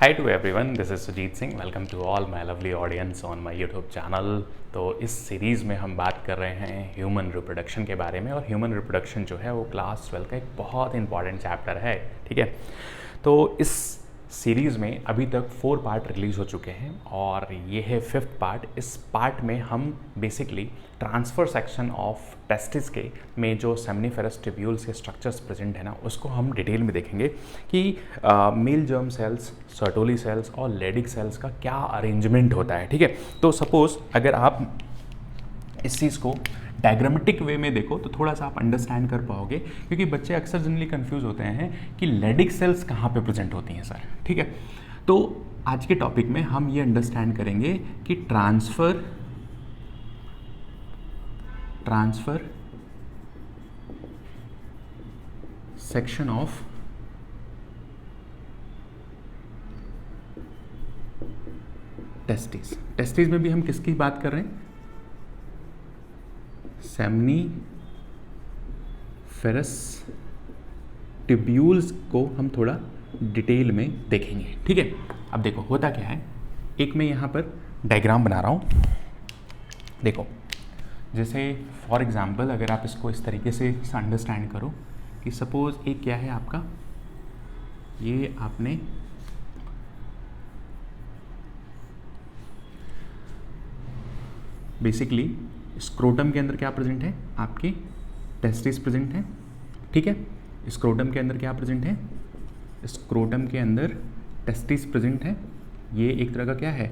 Hi to everyone, this is Sujit Singh. Welcome to all my lovely audience on my YouTube channel. तो इस series में हम बात कर रहे हैं ह्यूमन रिप्रोडक्शन के बारे में, और ह्यूमन रिप्रोडक्शन जो है वो क्लास 12 का एक बहुत इंपॉर्टेंट चैप्टर है, ठीक है। तो इस सीरीज़ में अभी तक 4 पार्ट रिलीज़ हो चुके हैं और ये है 5th पार्ट। इस पार्ट में हम basically transfer section of testis के में जो सेमनीफेरस ट्यूब्यूल्स के स्ट्रक्चर्स प्रेजेंट है ना, उसको हम डिटेल में देखेंगे कि male germ cells, Sertoli cells और लेडिक सेल्स का क्या अरेंजमेंट होता है, ठीक है। तो सपोज़ अगर आप इस चीज़ को डायग्रामेटिक वे में देखो तो थोड़ा सा आप अंडरस्टैंड कर पाओगे, क्योंकि बच्चे अक्सर जनरली कंफ्यूज होते हैं कि लेडिक सेल्स कहाँ पे प्रेजेंट होती हैं सर, ठीक है। तो आज के टॉपिक में हम ये अंडरस्टैंड करेंगे कि ट्रांसफ़र सेक्शन ऑफ टेस्टिस में भी हम किसकी बात कर रहे हैं? सेमनीफेरस ट्यूब्यूल्स को हम थोड़ा डिटेल में देखेंगे, ठीक है। अब देखो होता क्या है, एक मैं यहाँ पर डायग्राम बना रहा हूँ। देखो जैसे फॉर एग्जांपल अगर आप इसको इस तरीके से अंडरस्टैंड करो कि सपोज एक क्या है आपका, ये आपने बेसिकली स्क्रोटम के अंदर क्या प्रेजेंट है, आपके टेस्टिस प्रेजेंट है, ठीक है। स्क्रोटम के अंदर क्या प्रेजेंट है, स्क्रोटम के अंदर टेस्टिस प्रेजेंट है। ये एक तरह का क्या है,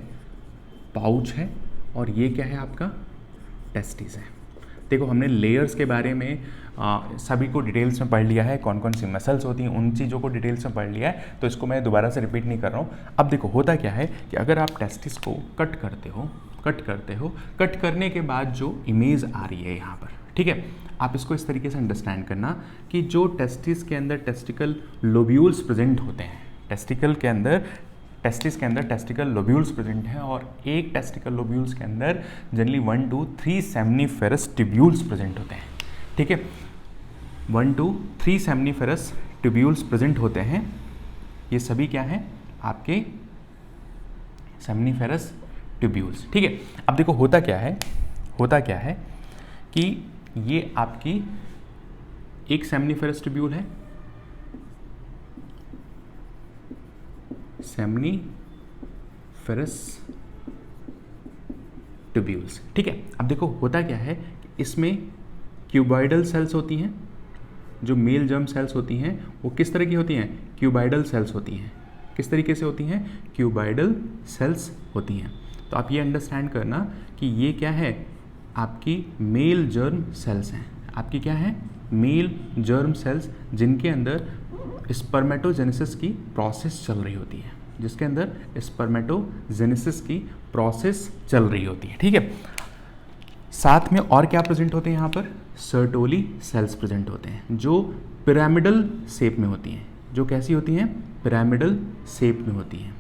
पाउच है, और ये क्या है आपका टेस्टिस है। देखो हमने लेयर्स के बारे में सभी को डिटेल्स में पढ़ लिया है, कौन कौन सी मसल्स होती हैं उन चीज़ों को डिटेल्स में पढ़ लिया है, तो इसको मैं दोबारा से रिपीट नहीं कर रहा हूँ। अब देखो होता क्या है कि अगर आप टेस्टिस को कट करते हो, कट करने के बाद जो इमेज आ रही है यहाँ पर, ठीक है, आप इसको इस तरीके से अंडरस्टैंड करना कि जो टेस्टिस के अंदर टेस्टिकल लोब्यूल्स प्रेजेंट होते हैं, टेस्टिस के अंदर टेस्टिकल लोब्यूल्स प्रेजेंट हैं, और एक टेस्टिकल लोब्यूल्स के अंदर generally 1 to 3 seminiferous tubules present होते हैं, ठीक है। 1 to 3 सेमनीफेरस ट्यूब्यूल्स प्रेजेंट होते हैं। ये सभी क्या हैं, आपके सेमनीफेरस ट्यूब्यूल्स, ठीक है। अब देखो होता क्या है कि ये आपकी एक सेमनीफेरस ट्यूब्यूल है, सेमनीफेरस ट्यूब्यूल्स, ठीक है। अब देखो होता क्या है कि इसमें क्यूबॉइडल सेल्स होती हैं, जो मेल जर्म सेल्स होती हैं वो किस तरह की होती हैं, क्यूबॉइडल सेल्स होती हैं। किस तरीके से होती हैं, क्यूबॉइडल सेल्स होती हैं। तो आप ये अंडरस्टैंड करना कि ये क्या है, आपकी मेल जर्म सेल्स हैं। आपकी क्या है, मेल जर्म सेल्स, जिनके अंदर स्पर्मेटोजेनेसिस की प्रोसेस चल रही होती है, चल रही होती है, ठीक है। साथ में और क्या प्रेजेंट होते हैं यहाँ पर, सर्टोली सेल्स प्रेजेंट होते हैं, जो पिरामिडल शेप में होती हैं। जो कैसी होती हैं, पिरामिडल शेप में होती हैं,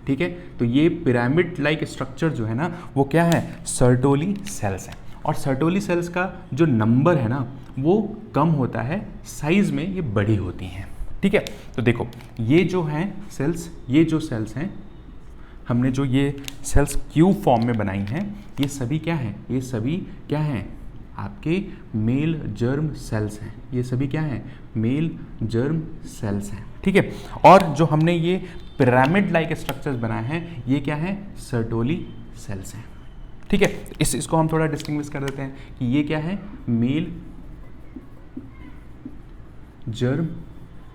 ठीक है। तो ये पिरामिड लाइक स्ट्रक्चर जो है ना, वो क्या है, सर्टोली सेल्स है। और सर्टोली सेल्स का जो नंबर है ना, वो कम होता है, साइज में ये बड़ी होती हैं, ठीक है। तो देखो ये जो हैं सेल्स, ये जो सेल्स हैं, हमने जो ये सेल्स क्यूब फॉर्म में बनाई हैं, ये सभी क्या हैं, ये सभी क्या हैं, आपके मेल जर्म सेल्स हैं। ये सभी क्या हैं, मेल जर्म सेल्स हैं, ठीक है। और जो हमने ये पिरामिड लाइक स्ट्रक्चर्स बनाए हैं, ये क्या हैं, सर्टोली सेल्स हैं, ठीक है। इसको हम थोड़ा डिस्टिंग्विश कर देते हैं कि ये क्या है, मेल जर्म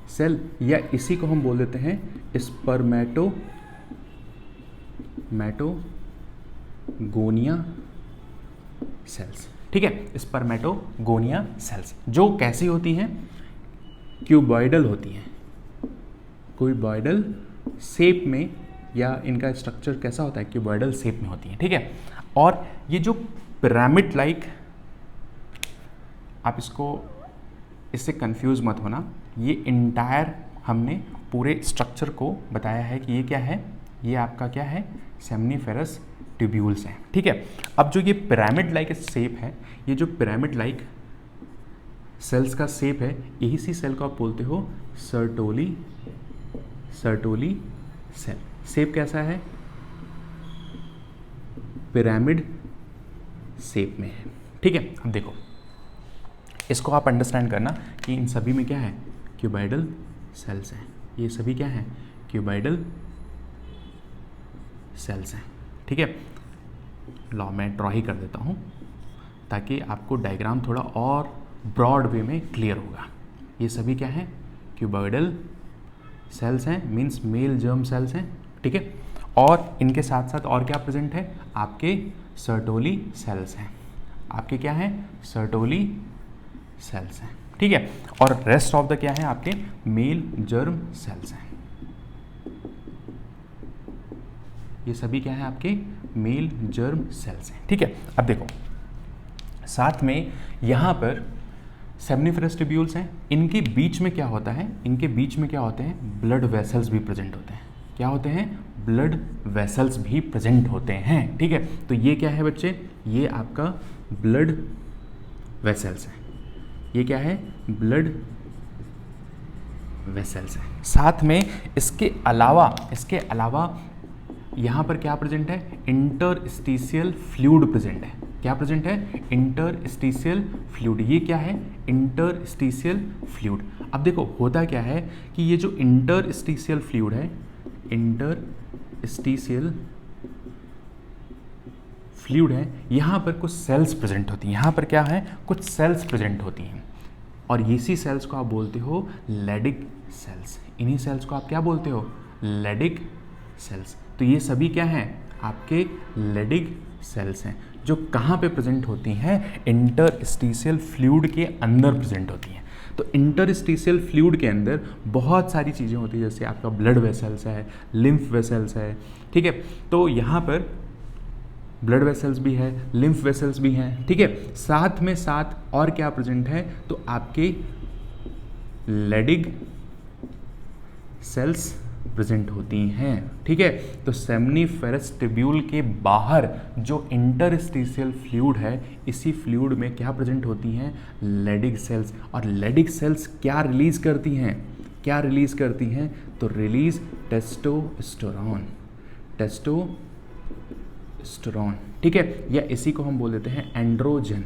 सेल, या इसी को हम बोल देते हैं स्पर्मेटोगोनिया सेल्स, ठीक है। स्पर्मेटोगोनिया सेल्स जो कैसी होती हैं, क्यूबॉइडल होती हैं, क्यूबॉइडल शेप में, या इनका स्ट्रक्चर कैसा होता है, क्यूबॉइडल शेप में होती हैं, ठीक है। और ये जो पिरामिड लाइक, आप इससे कंफ्यूज मत होना, ये इंटायर हमने पूरे स्ट्रक्चर को बताया है कि ये क्या है, ये आपका क्या है, सेमनीफेरस ट्यूब्यूल्स हैं, ठीक है। अब जो ये पिरामिड लाइक शेप है, ये जो पिरामिड लाइक सेल्स का शेप है, यही सी सेल को आप बोलते हो सर्टोली सर्टोली सेल। शेप कैसा है? पिरामिड शेप में है। ठीक है, अब देखो इसको आप अंडरस्टैंड करना कि इन सभी में क्या है? क्यूबाइडल सेल्स हैं। ये सभी क्या हैं? क्यूबाइडल सेल्स हैं। ठीक है, लो मैं ड्रॉ ही कर देता हूँ ताकि आपको डायग्राम थोड़ा और ब्रॉड वे में क्लियर होगा। ये सभी क्या हैं? क्यूबाइडल सेल्स हैं, मीन्स मेल जर्म सेल्स हैं। ठीक है, और इनके साथ साथ और क्या प्रेजेंट है? आपके सर्टोली सेल्स हैं। आपके क्या हैं? सर्टोली सेल्स हैं। ठीक है, और रेस्ट ऑफ द क्या है? आपके मेल जर्म सेल्स हैं। ये सभी क्या है? आपके मेल जर्म सेल्स हैं। ठीक है, अब देखो साथ में यहाँ पर सेमनिफरस ट्यूब्यूल्स हैं। इनके बीच में क्या होता है? इनके बीच में क्या होते हैं? ब्लड वेसल्स भी प्रेजेंट होते हैं। क्या होते हैं? ब्लड वेसल्स भी प्रेजेंट होते हैं। ठीक है, तो ये क्या है बच्चे? ये आपका ब्लड वेसल्स है। ये क्या है? ब्लड वेसल्स है। साथ में इसके अलावा यहाँ पर क्या प्रेजेंट है? इंटरस्टिशियल फ्लूइड प्रेजेंट है। क्या प्रेजेंट है? Interstitial fluid. ये क्या है? Interstitial fluid. अब देखो होता क्या है कि ये जो इंटरस्टिशियल फ्लूइड है, इंटरस्टिशियल फ्लूइड है, यहाँ पर कुछ सेल्स प्रेजेंट होती हैं। यहाँ पर क्या है? कुछ सेल्स प्रेजेंट होती हैं, और इसी सेल्स को आप बोलते हो लेडिक सेल्स। इन्हीं सेल्स को आप क्या बोलते हो? Leydig cells. तो ये सभी क्या हैं? आपके लेडिक सेल्स हैं, जो कहाँ पे प्रेजेंट होती हैं? इंटरस्टिशियल फ्लूइड के अंदर प्रेजेंट होती हैं। तो इंटरस्टिशियल फ्लूइड के अंदर बहुत सारी चीज़ें होती हैं, जैसे आपका ब्लड वेसल्स है, लिम्फ वेसल्स है। ठीक है, तो यहाँ पर ब्लड वेसल्स भी है, लिम्फ वेसल्स भी हैं। ठीक है, साथ में साथ और क्या प्रेजेंट है? तो आपके लेडिक सेल्स प्रेजेंट होती हैं। ठीक है, तो सेमनिफेरस ट्यूब्यूल के बाहर जो इंटरस्टिशियल फ्लूइड है, इसी फ्लूइड में क्या प्रेजेंट होती हैं? Leydig cells. और लेडिक सेल्स क्या रिलीज करती हैं? क्या रिलीज करती हैं? तो रिलीज टेस्टोस्टेरोन। टेस्टोस्टेरोन। ठीक है, या इसी को हम बोल देते हैं एंड्रोजन।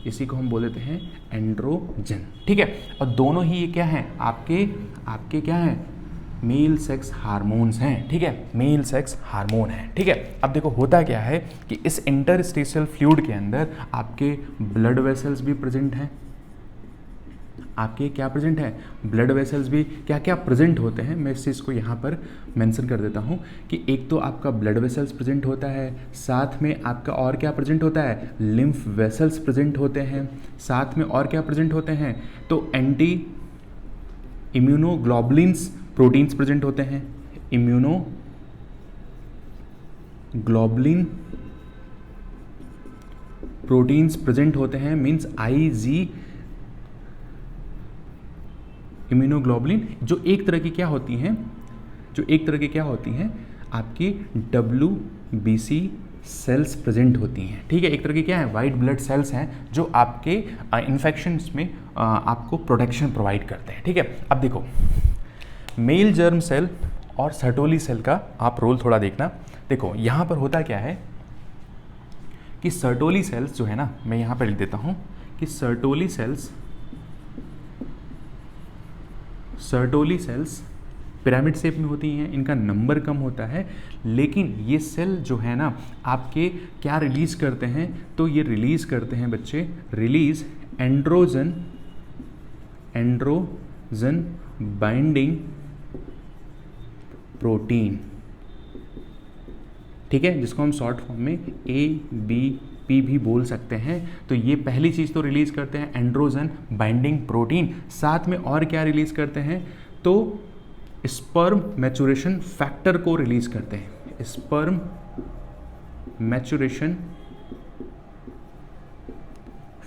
इसी को हम बोल देते हैं एंड्रोजन। ठीक है, और दोनों ही ये क्या हैं? आपके क्या हैं? मेल सेक्स हार्मोन्स हैं। ठीक है, मेल सेक्स हार्मोन है। ठीक है, अब देखो होता क्या है कि इस इंटरस्टिशियल फ्लूइड के अंदर आपके ब्लड वेसल्स भी प्रेजेंट हैं। आपके क्या प्रेजेंट है? ब्लड वेसल्स भी क्या क्या प्रेजेंट होते हैं, मैं इस चीज़ को यहाँ पर मेंशन कर देता हूँ कि एक तो आपका ब्लड वेसल्स प्रेजेंट होता है, साथ में आपका और क्या प्रेजेंट होता है? लिम्फ वेसल्स प्रेजेंट होते हैं, साथ में और क्या प्रेजेंट होते हैं? तो एंटी इम्यूनोग्लोबुलिन्स प्रोटीन्स प्रेजेंट होते हैं। इम्यूनोग्लोबुलिन प्रोटीन्स प्रेजेंट होते हैं, मीन्स IG इम्यूनोग्लोबुलिन, जो एक तरह की क्या होती हैं? आपकी WBC सेल्स प्रेजेंट होती हैं। ठीक है, एक तरह की क्या है? वाइट ब्लड सेल्स हैं, जो आपके इन्फेक्शंस में आपको प्रोटेक्शन प्रोवाइड करते हैं। ठीक है, अब देखो मेल जर्म सेल और सर्टोली सेल का आप रोल थोड़ा देखना। देखो यहाँ पर होता क्या है कि सर्टोली सेल्स जो है ना, मैं यहाँ पर लिख देता हूँ कि सर्टोली सेल्स पिरामिड शेप में होती हैं, इनका नंबर कम होता है, लेकिन ये सेल जो है ना आपके क्या रिलीज करते हैं? तो ये रिलीज करते हैं बच्चे, रिलीज एंड्रोजन बाइंडिंग प्रोटीन। ठीक है, जिसको हम शॉर्ट फॉर्म में ABP भी बोल सकते हैं। तो ये पहली चीज़ तो रिलीज करते हैं एंड्रोजन बाइंडिंग प्रोटीन, साथ में और क्या रिलीज करते हैं? तो स्पर्म मैचुरेशन फैक्टर को रिलीज करते हैं। स्पर्म मैचुरेशन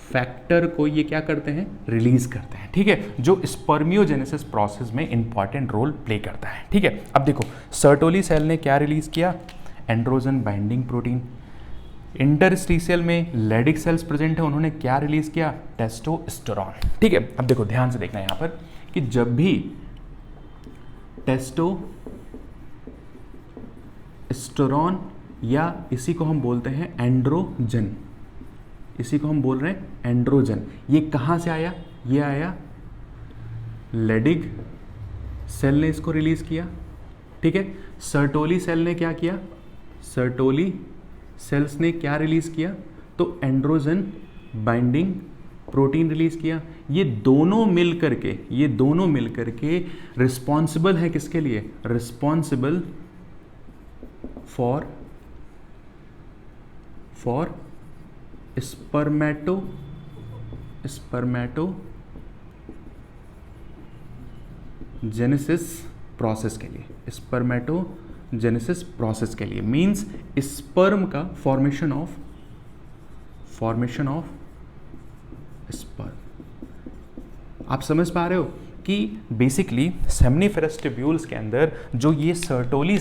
फैक्टर को ये क्या करते हैं? रिलीज करते हैं। ठीक है, जो स्पर्मियोजेनेसिस प्रोसेस में इंपॉर्टेंट रोल प्ले करता है। ठीक है, अब देखो सर्टोली सेल ने क्या रिलीज किया? Androgen binding protein. इंटरस्टिशियल में लेडिक सेल्स प्रेजेंट है, उन्होंने क्या रिलीज किया? टेस्टोस्टेरोन। ठीक है, अब देखो ध्यान से देखना यहाँ पर कि जब भी टेस्टोस्टेरोन, या इसी को हम बोलते हैं एंड्रोजन, इसी को हम बोल रहे हैं एंड्रोजन। ये कहाँ से आया? ये आया लेडिग सेल ने इसको रिलीज किया, ठीक है। सर्टोली सेल ने क्या किया? सर्टोली सेल्स ने क्या रिलीज किया? तो एंड्रोजन बाइंडिंग प्रोटीन रिलीज किया। ये दोनों मिल करके रिस्पॉन्सिबल है किसके लिए? रिस्पॉन्सिबल फॉर स्पर्मेटोजेनेसिस प्रोसेस के लिए, स्पर्मेटोजेनेसिस प्रोसेस के लिए मींस स्पर्म का फॉर्मेशन ऑफ स्पर्म। आप समझ पा रहे हो कि बेसिकली सेमनीफेरस ट्यूब्यूल्स के अंदर जो ये सर्टोली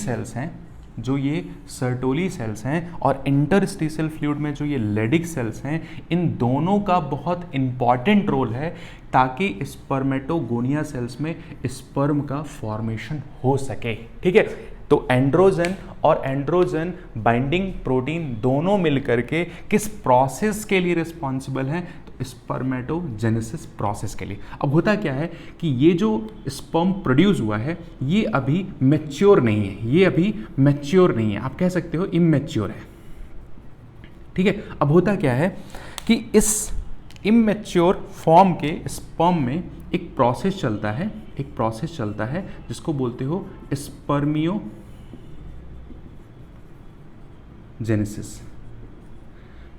सेल्स हैं और इंटरस्टिशियल फ्लूइड में जो ये लेडिक सेल्स हैं, इन दोनों का बहुत इंपॉर्टेंट रोल है ताकि स्पर्मेटोगोनिया सेल्स में स्पर्म का फॉर्मेशन हो सके, ठीक है। तो एंड्रोजन और एंड्रोजन बाइंडिंग प्रोटीन दोनों मिलकर के किस प्रोसेस के लिए रिस्पॉन्सिबल हैं? तो स्पर्मेटोजेनेसिस प्रोसेस के लिए। अब होता क्या है कि ये जो स्पर्म प्रोड्यूस हुआ है ये अभी मैच्योर नहीं है, आप कह सकते हो इमैच्योर है, ठीक है। अब होता क्या है कि इस इमैच्योर फॉर्म के स्पर्म में एक प्रोसेस चलता है जिसको बोलते हो स्पर्मियोजेनेसिस।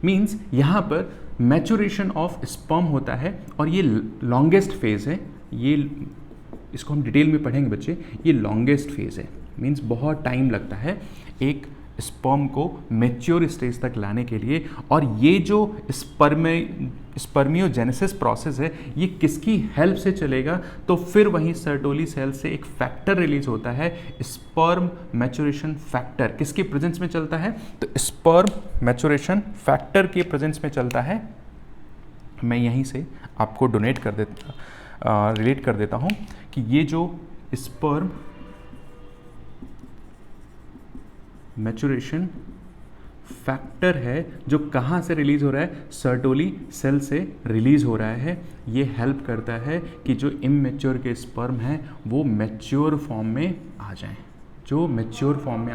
मींस यहां पर मैच्योरेशन ऑफ स्पर्म होता है और ये लॉन्गेस्ट फेज है, ये इसको हम डिटेल में पढ़ेंगे बच्चे। ये लॉन्गेस्ट फेज है, मींस बहुत टाइम लगता है एक स्पर्म को मैच्योर स्टेज तक लाने के लिए। और ये जो स्पर्मियोजेनेसिस प्रोसेस है ये किसकी हेल्प से चलेगा? तो फिर वहीं सर्टोली सेल से एक फैक्टर रिलीज होता है, स्पर्म मैच्योरेशन फैक्टर। किसके प्रेजेंस में चलता है? तो स्पर्म मैच्योरेशन फैक्टर के प्रेजेंस में चलता है। मैं यहीं से आपको रिलेट कर देता हूं कि ये जो स्पर्म मैच्योरेशन फैक्टर है जो कहाँ से रिलीज हो रहा है? सर्टोली सेल से रिलीज हो रहा है। ये हेल्प करता है कि जो इमैच्योर के स्पर्म हैं वो मैच्योर फॉर्म में आ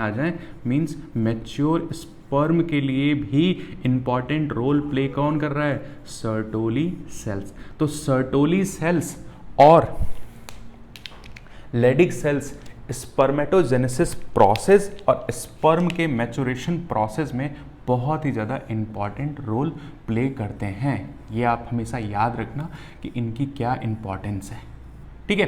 जाएं। मींस मैच्योर स्पर्म के लिए भी इंपॉर्टेंट रोल प्ले कौन कर रहा है? Sertoli cells. तो सर्टोली सेल्स और लेडिक सेल्स स्पर्मेटोजेनेसिस प्रोसेस और स्पर्म के मैच्योरेशन प्रोसेस में बहुत ही ज़्यादा इंपॉर्टेंट रोल प्ले करते हैं। ये आप हमेशा याद रखना कि इनकी क्या इंपॉर्टेंस है, ठीक है।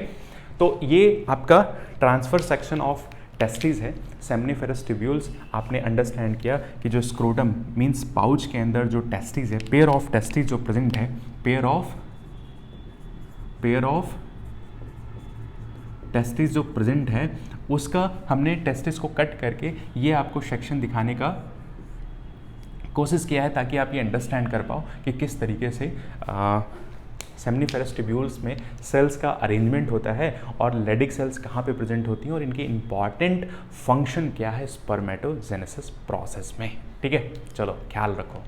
तो ये आपका ट्रांसफर सेक्शन ऑफ टेस्टिस है, सेमनीफेरस ट्यूब्यूल्स। आपने अंडरस्टैंड किया कि जो स्क्रोटम मींस पाउच के अंदर जो टेस्टिस है, पेयर ऑफ टेस्टिस जो प्रेजेंट है, पेयर ऑफ टेस्टिस जो प्रेजेंट है उसका हमने टेस्टिस को कट करके ये आपको सेक्शन दिखाने का कोशिश किया है ताकि आप ये अंडरस्टैंड कर पाओ कि किस तरीके से सेमनीफेरस ट्यूब्यूल्स में सेल्स का अरेंजमेंट होता है और लेडिक सेल्स कहाँ पे प्रेजेंट होती हैं और इनकी इंपॉर्टेंट फंक्शन क्या है स्पर्मेटोजेनेसिस प्रोसेस में, ठीक है। चलो ख्याल रखो।